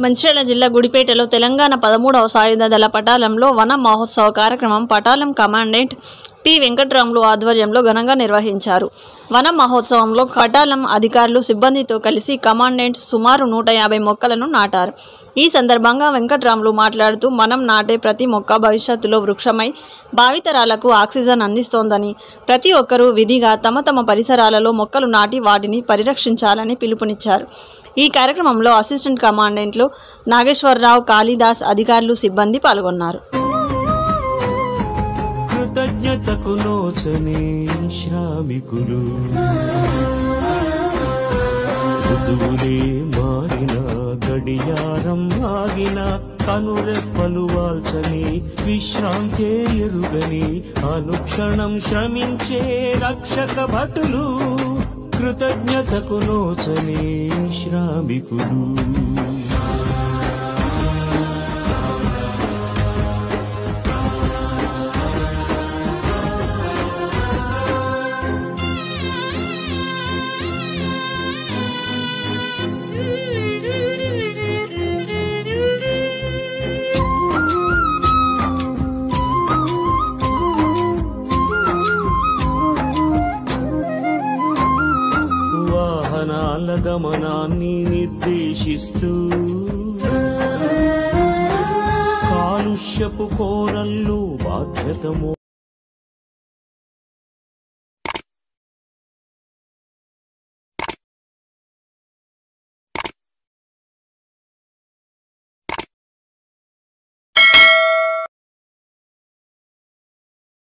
మంచిర్యాల జిల్లా గుడిపేటలో తెలంగాణ 13వ సాయుధ దళ పటాలంలో వన మహోత్సవ కార్యక్రమం పటాలం కమాండెంట్ పి వెంకట్రాములు ఆధ్వర్యంలో ఘనంగా నిర్వహించారు. వన మహోత్సవంలో పటాలం అధికారులు సిబ్బందితో కలిసి కమాండెంట్ సుమారు 150 మొక్కలను నాటారు. ఈ సందర్భంగా వెంకట్రాములు మాట్లాడుతూ మనం నాటే ప్రతి మొక్క భవిష్యత్తులో వృక్షమై భావితరాలకు ఆక్సిజన్ అందిస్తోందని, ప్రతి ఒక్కరూ విధిగా తమ తమ పరిసరాలలో మొక్కలు నాటి వాటిని పరిరక్షించాలని పిలుపునిచ్చారు. ఈ కార్యక్రమంలో అసిస్టెంట్ కమాండెంట్లు నాగేశ్వరరావు, కాళిదాస్, అధికారులు, సిబ్బంది పాల్గొన్నారు. కృతజ్ఞతకు నోచని శ్రామికులు, ఋతువులే మారిన గడియారం ఆగిన కనురెప్పలు వాల్చని విశ్రాంతే ఎరుగని అనుక్షణం శ్రమించే రక్షక భటులు, కృతజ్ఞతకు నోచని శ్రామికులు. వాహనాల గమనాన్ని నిర్దేశిస్తూ కాలుష్యపు కోరల్లో బాధ్యత